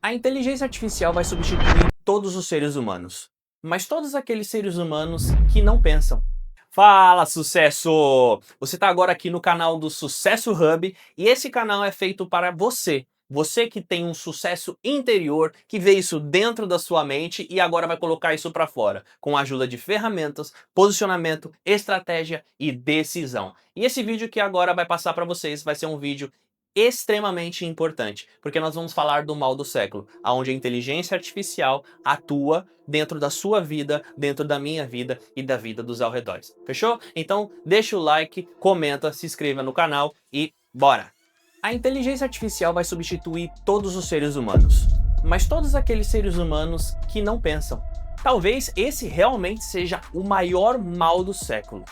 A inteligência artificial vai substituir todos os seres humanos, mas todos aqueles seres humanos que não pensam. Fala, sucesso! Você está agora aqui no canal do Sucesso Hub e esse canal é feito para você. Você que tem um sucesso interior, que vê isso dentro da sua mente e agora vai colocar isso para fora, com a ajuda de ferramentas, posicionamento, estratégia e decisão. E esse vídeo que agora vai passar para vocês vai ser um vídeo extremamente importante, porque nós vamos falar do mal do século, onde a inteligência artificial atua dentro da sua vida, dentro da minha vida e da vida dos arredores. Fechou? Então deixa o like, comenta, se inscreva no canal e bora! A inteligência artificial vai substituir todos os seres humanos, mas todos aqueles seres humanos que não pensam. Talvez esse realmente seja o maior mal do século.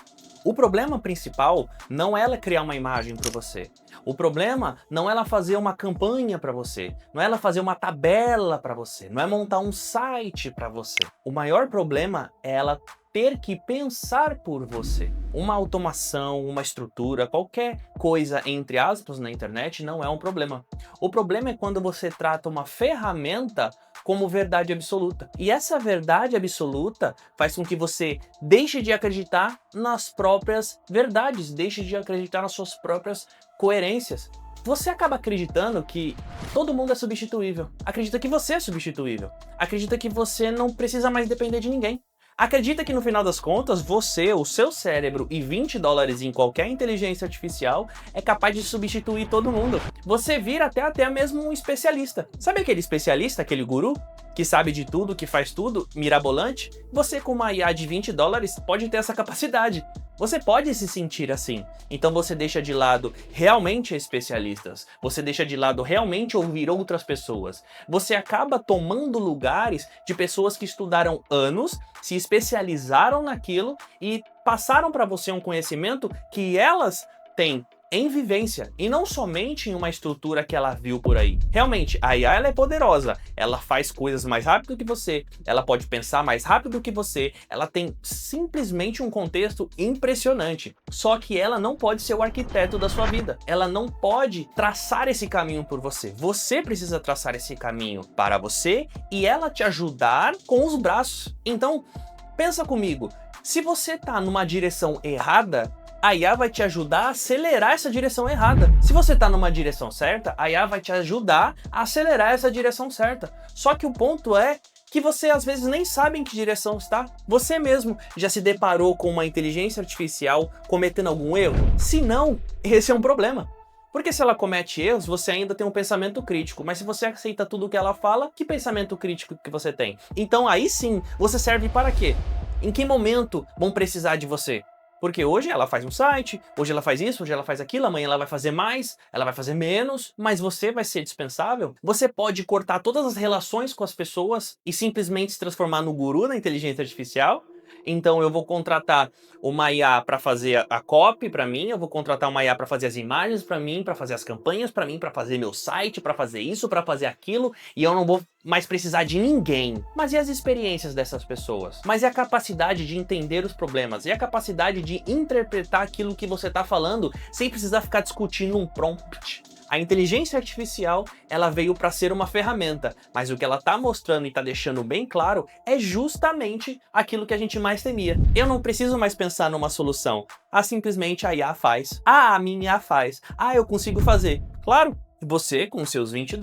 O problema principal não é ela criar uma imagem para você. O problema não é ela fazer uma campanha para você. Não é ela fazer uma tabela para você. Não é montar um site para você. O maior problema é ela ter que pensar por você. Uma automação, uma estrutura, qualquer coisa entre aspas na internet não é um problema. O problema é quando você trata uma ferramenta como verdade absoluta. E essa verdade absoluta faz com que você deixe de acreditar nas próprias verdades, deixe de acreditar nas suas próprias coerências. Você acaba acreditando que todo mundo é substituível. Acredita que você é substituível. Acredita que você não precisa mais depender de ninguém. Acredita que no final das contas, você, o seu cérebro e $20 em qualquer inteligência artificial é capaz de substituir todo mundo. Você vira até mesmo um especialista. Sabe aquele especialista, aquele guru? Que sabe de tudo, que faz tudo, mirabolante? Você com uma IA de $20 pode ter essa capacidade. Você pode se sentir assim. Então você deixa de lado realmente especialistas. Você deixa de lado realmente ouvir outras pessoas. Você acaba tomando lugares de pessoas que estudaram anos, se especializaram naquilo e passaram para você um conhecimento que elas têm em vivência e não somente em uma estrutura que ela viu por aí. Realmente, a IA ela é poderosa, ela faz coisas mais rápido que você, ela pode pensar mais rápido que você, ela tem simplesmente um contexto impressionante. Só que ela não pode ser o arquiteto da sua vida, ela não pode traçar esse caminho por você. Você precisa traçar esse caminho para você e ela te ajudar com os braços. Então, pensa comigo, se você tá numa direção errada, a IA vai te ajudar a acelerar essa direção errada. Se você está numa direção certa, a IA vai te ajudar a acelerar essa direção certa. Só que o ponto é que você às vezes nem sabe em que direção está. Você mesmo já se deparou com uma inteligência artificial cometendo algum erro? Se não, esse é um problema. Porque se ela comete erros, você ainda tem um pensamento crítico. Mas se você aceita tudo o que ela fala, que pensamento crítico que você tem? Então aí sim, você serve para quê? Em que momento vão precisar de você? Porque hoje ela faz um site, hoje ela faz isso, hoje ela faz aquilo, amanhã ela vai fazer mais, ela vai fazer menos, mas você vai ser dispensável? Você pode cortar todas as relações com as pessoas e simplesmente se transformar no guru da inteligência artificial? Então eu vou contratar uma IA para fazer a copy para mim, eu vou contratar uma IA para fazer as imagens para mim, para fazer as campanhas para mim, para fazer meu site, para fazer isso, para fazer aquilo, e eu não vou mais precisar de ninguém. Mas e as experiências dessas pessoas? Mas e a capacidade de entender os problemas? E a capacidade de interpretar aquilo que você está falando sem precisar ficar discutindo um prompt? A inteligência artificial, ela veio para ser uma ferramenta, mas o que ela está mostrando e está deixando bem claro é justamente aquilo que a gente mais temia. Eu não preciso mais pensar numa solução. Simplesmente a IA faz. A minha IA faz. Eu consigo fazer. Claro, você com seus $20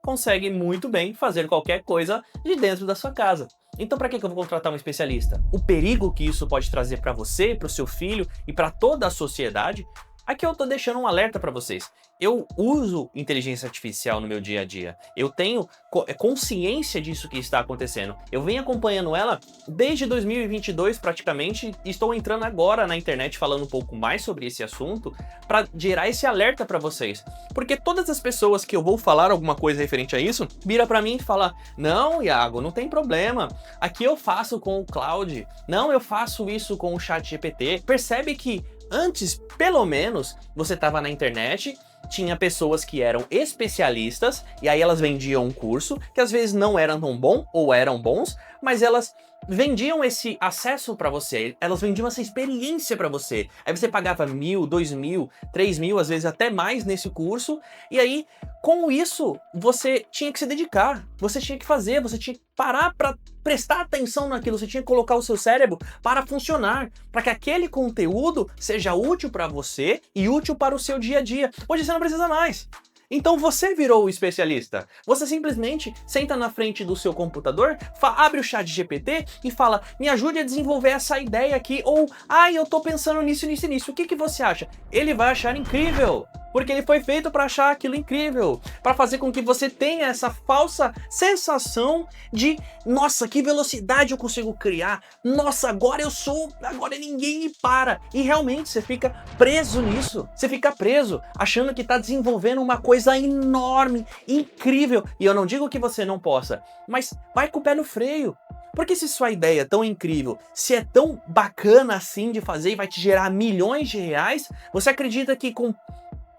consegue muito bem fazer qualquer coisa de dentro da sua casa. Então para que eu vou contratar um especialista? O perigo que isso pode trazer para você, para o seu filho e para toda a sociedade. Aqui eu tô deixando um alerta para vocês. Eu uso inteligência artificial no meu dia a dia. Eu tenho consciência disso que está acontecendo. Eu venho acompanhando ela desde 2022 praticamente e estou entrando agora na internet falando um pouco mais sobre esse assunto para gerar esse alerta para vocês. Porque todas as pessoas que eu vou falar alguma coisa referente a isso, vira para mim e fala: "Não, Iago, não tem problema. Aqui eu faço com o Cloud. Não, eu faço isso com o ChatGPT." Percebe que antes, pelo menos, você estava na internet, tinha pessoas que eram especialistas, e aí elas vendiam um curso, que às vezes não era tão bom, ou eram bons, mas elas vendiam esse acesso para você, elas vendiam essa experiência para você. Aí você pagava 1.000, 2.000, 3.000, às vezes até mais nesse curso, e aí com isso você tinha que se dedicar, você tinha que fazer, você tinha que parar para prestar atenção naquilo, você tinha que colocar o seu cérebro para funcionar, para que aquele conteúdo seja útil para você e útil para o seu dia a dia. Hoje você não precisa mais. Então você virou o especialista. Você simplesmente senta na frente do seu computador, abre o chat GPT e fala, me ajude a desenvolver essa ideia aqui, ou, eu tô pensando nisso, nisso e nisso, o que você acha? Ele vai achar incrível, porque ele foi feito para achar aquilo incrível, para fazer com que você tenha essa falsa sensação de, nossa, que velocidade eu consigo criar, nossa, agora ninguém me para. E realmente você fica preso nisso, você fica preso, achando que tá desenvolvendo uma coisa enorme, incrível. E eu não digo que você não possa, mas vai com o pé no freio. Porque se sua ideia é tão incrível, se é tão bacana assim de fazer e vai te gerar milhões de reais, você acredita que com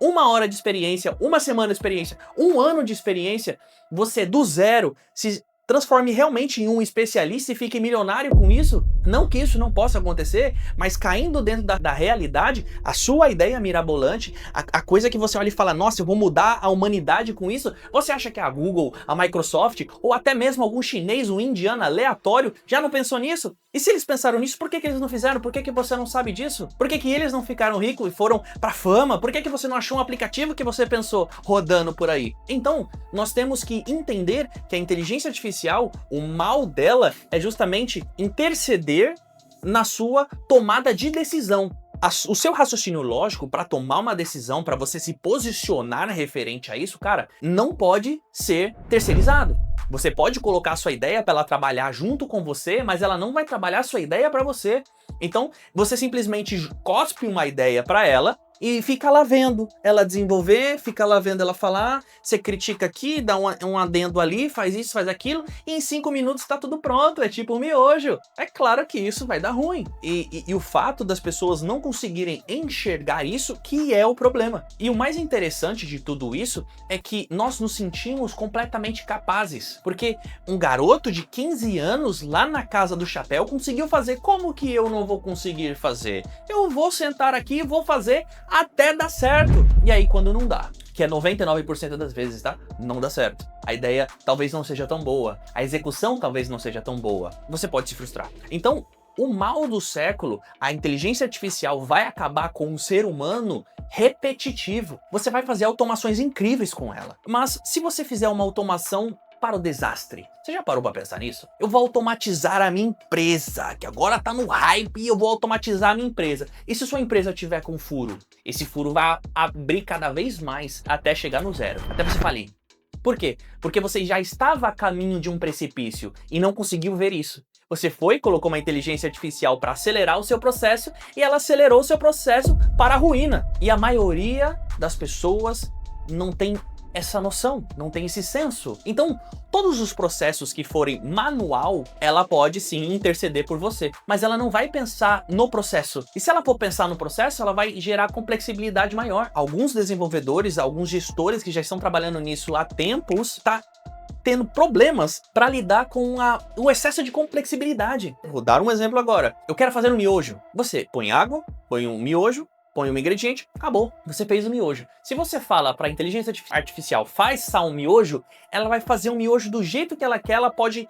1 hora de experiência, 1 semana de experiência, 1 ano de experiência, você do zero se transforme realmente em um especialista e fique milionário com isso? Não que isso não possa acontecer, mas caindo dentro da realidade, a sua ideia mirabolante, a coisa que você olha e fala, nossa, eu vou mudar a humanidade com isso, você acha que a Google, a Microsoft, ou até mesmo algum chinês, um indiano aleatório, já não pensou nisso? E se eles pensaram nisso, por que eles não fizeram? Por que você não sabe disso? Por que eles não ficaram ricos e foram pra fama? Por que você não achou um aplicativo que você pensou rodando por aí? Então, nós temos que entender que a inteligência artificial, o mal dela é justamente interceder na sua tomada de decisão. O seu raciocínio lógico para tomar uma decisão, para você se posicionar referente a isso, cara, não pode ser terceirizado. Você pode colocar a sua ideia para ela trabalhar junto com você, mas ela não vai trabalhar a sua ideia para você. Então, você simplesmente cospe uma ideia para ela e fica lá vendo ela desenvolver, fica lá vendo ela falar, você critica aqui, dá um adendo ali, faz isso, faz aquilo, e em 5 minutos tá tudo pronto, é tipo um miojo. É claro que isso vai dar ruim. E o fato das pessoas não conseguirem enxergar isso que é o problema. E o mais interessante de tudo isso é que nós nos sentimos completamente capazes, porque um garoto de 15 anos lá na Casa do Chapéu conseguiu fazer, como que eu não vou conseguir fazer? Eu vou sentar aqui e vou fazer até dar certo. E aí quando não dá, que é 99% das vezes, tá? Não dá certo. A ideia talvez não seja tão boa, a execução talvez não seja tão boa. Você pode se frustrar. Então, o mal do século, a inteligência artificial vai acabar com o ser humano repetitivo. Você vai fazer automações incríveis com ela. Mas se você fizer uma automação para o desastre, você já parou para pensar nisso? Eu vou automatizar a minha empresa, que agora tá no hype, e eu vou automatizar a minha empresa. E se sua empresa tiver com furo? Esse furo vai abrir cada vez mais até chegar no zero, até você falir. Por quê? Porque você já estava a caminho de um precipício e não conseguiu ver isso. Você foi, colocou uma inteligência artificial para acelerar o seu processo e ela acelerou o seu processo para a ruína. E a maioria das pessoas não tem essa noção, não tem esse senso. Então, todos os processos que forem manual, ela pode sim interceder por você, mas ela não vai pensar no processo. E se ela for pensar no processo, ela vai gerar complexibilidade maior. Alguns desenvolvedores, alguns gestores que já estão trabalhando nisso há tempos, tá tendo problemas para lidar com o excesso de complexibilidade. Vou dar um exemplo agora. Eu quero fazer um miojo. Você põe água, põe um miojo, põe um ingrediente, acabou, você fez o miojo. Se você fala para a inteligência artificial, faz um miojo, ela vai fazer um miojo do jeito que ela quer, ela pode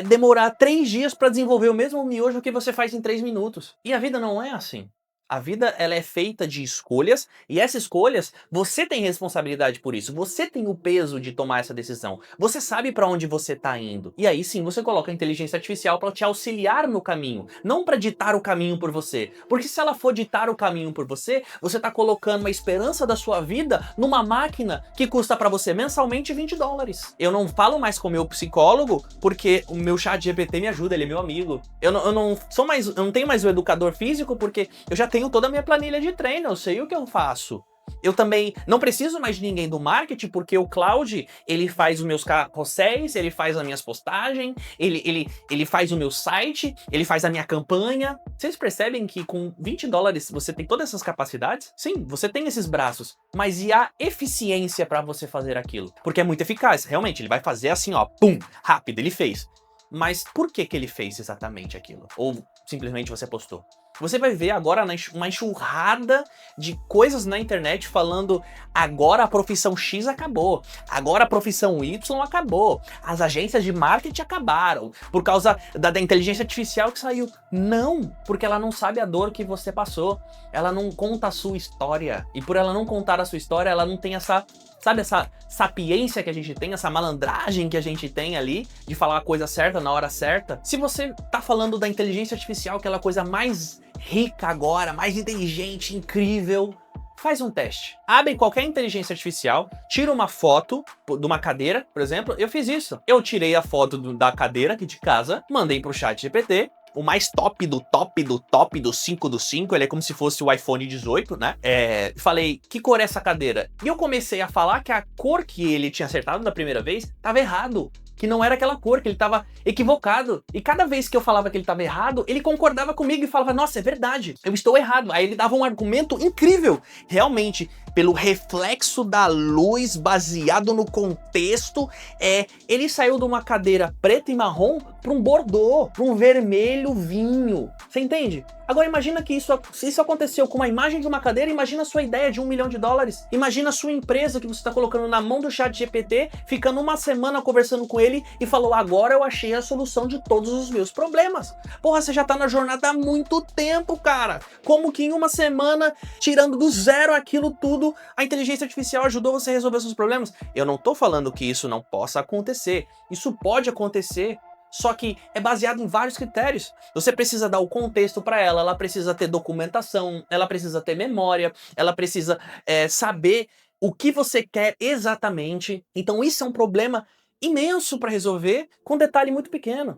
demorar 3 dias para desenvolver o mesmo miojo que você faz em 3 minutos. E a vida não é assim. A vida, ela é feita de escolhas, e essas escolhas, você tem responsabilidade por isso, você tem o peso de tomar essa decisão, você sabe para onde você está indo. E aí sim, você coloca a inteligência artificial para te auxiliar no caminho, não para ditar o caminho por você. Porque se ela for ditar o caminho por você, você está colocando a esperança da sua vida numa máquina que custa para você mensalmente $20. Eu não falo mais com o meu psicólogo, porque o meu chat GPT me ajuda, ele é meu amigo. Eu não tenho mais o educador físico, porque eu já tenho toda a minha planilha de treino, eu sei o que eu faço. Eu também não preciso mais de ninguém do marketing, porque o Cloud, ele faz os meus carrosséis, ele faz as minhas postagens, ele faz o meu site, ele faz a minha campanha. Vocês percebem que com $20 você tem todas essas capacidades? Sim, você tem esses braços, mas e a eficiência para você fazer aquilo? Porque é muito eficaz, realmente, ele vai fazer assim, ó, pum, rápido, ele fez. Mas por que que ele fez exatamente aquilo? Ou simplesmente você postou? Você vai ver agora uma enxurrada de coisas na internet falando agora a profissão X acabou, agora a profissão Y acabou, as agências de marketing acabaram, por causa da inteligência artificial que saiu. Não, porque ela não sabe a dor que você passou, ela não conta a sua história, e por ela não contar a sua história, ela não tem essa, sabe, essa sapiência que a gente tem, essa malandragem que a gente tem ali, de falar a coisa certa na hora certa. Se você tá falando da inteligência artificial, aquela coisa mais rica agora, mais inteligente, incrível, faz um teste. Abre qualquer inteligência artificial, tira uma foto de uma cadeira, por exemplo. Eu fiz isso. Eu tirei a foto da cadeira aqui de casa, mandei pro ChatGPT, o mais top do top do top do 5 do 5, ele é como se fosse o iPhone 18, né? Falei, que cor é essa cadeira? E eu comecei a falar que a cor que ele tinha acertado da primeira vez tava errado. Que não era aquela cor, que ele tava equivocado. E cada vez que eu falava que ele tava errado, ele concordava comigo e falava, nossa, é verdade, eu estou errado. Aí ele dava um argumento incrível. Realmente, pelo reflexo da luz, baseado no contexto, ele saiu de uma cadeira preta e marrom para um bordô, para um vermelho vinho. Você entende? Agora imagina que se isso aconteceu com uma imagem de uma cadeira, imagina a sua ideia de $1 milhão. Imagina a sua empresa que você está colocando na mão do ChatGPT, ficando uma semana conversando com ele e falou, agora eu achei a solução de todos os meus problemas. Porra, você já tá na jornada há muito tempo, cara. Como que em uma semana, tirando do zero aquilo tudo, a inteligência artificial ajudou você a resolver seus problemas? Eu não tô falando que isso não possa acontecer. Isso pode acontecer. Só que é baseado em vários critérios. Você precisa dar o contexto para ela precisa ter documentação, ela precisa ter memória, ela precisa saber o que você quer exatamente. Então isso é um problema imenso para resolver com um detalhe muito pequeno.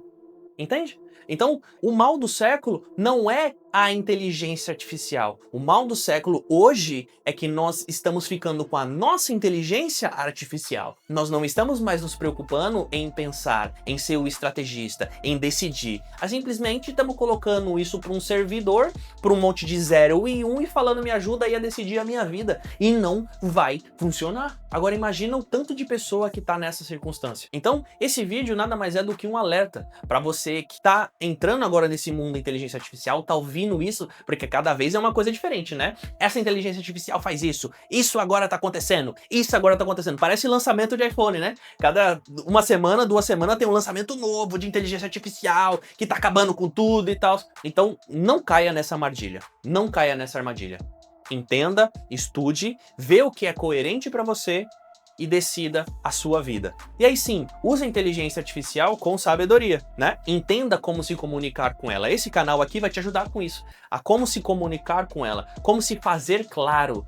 Entende? Então, o mal do século não é a inteligência artificial. O mal do século hoje é que nós estamos ficando com a nossa inteligência artificial. Nós não estamos mais nos preocupando em pensar, em ser o estrategista, em decidir. Simplesmente estamos colocando isso para um servidor, para um monte de 0 e 1 e falando me ajuda aí a decidir a minha vida. E não vai funcionar. Agora imagina o tanto de pessoa que está nessa circunstância. Então, esse vídeo nada mais é do que um alerta para você que está entrando agora nesse mundo da inteligência artificial, tá ouvindo isso, porque cada vez é uma coisa diferente, né? Essa inteligência artificial faz isso agora tá acontecendo, isso agora tá acontecendo. Parece lançamento de iPhone, né? Cada uma semana, 2 semanas tem um lançamento novo de inteligência artificial, que tá acabando com tudo e tal. Então, não caia nessa armadilha. Não caia nessa armadilha. Entenda, estude, vê o que é coerente para você e decida a sua vida. E aí sim, use a inteligência artificial com sabedoria, né? Entenda como se comunicar com ela. Esse canal aqui vai te ajudar com isso, a como se comunicar com ela, como se fazer claro,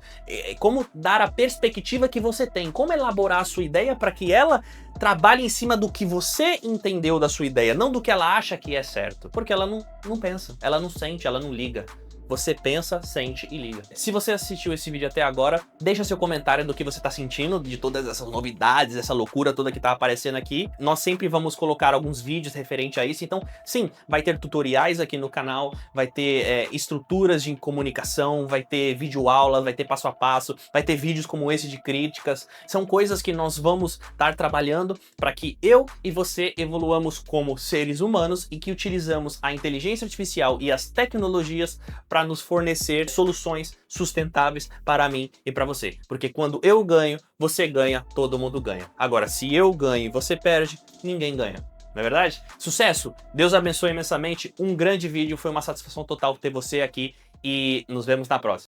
como dar a perspectiva que você tem, como elaborar a sua ideia para que ela trabalhe em cima do que você entendeu da sua ideia, não do que ela acha que é certo, porque ela não pensa, ela não sente, ela não liga. Você pensa, sente e liga. Se você assistiu esse vídeo até agora, deixa seu comentário do que você tá sentindo, de todas essas novidades, essa loucura toda que tá aparecendo aqui. Nós sempre vamos colocar alguns vídeos referente a isso, então sim, vai ter tutoriais aqui no canal, vai ter estruturas de comunicação, vai ter videoaula, vai ter passo a passo, vai ter vídeos como esse de críticas. São coisas que nós vamos estar trabalhando para que eu e você evoluamos como seres humanos e que utilizamos a inteligência artificial e as tecnologias para nos fornecer soluções sustentáveis para mim e para você. Porque quando eu ganho, você ganha, todo mundo ganha. Agora, se eu ganho e você perde, ninguém ganha. Não é verdade? Sucesso! Deus abençoe imensamente. Um grande vídeo, foi uma satisfação total ter você aqui e nos vemos na próxima.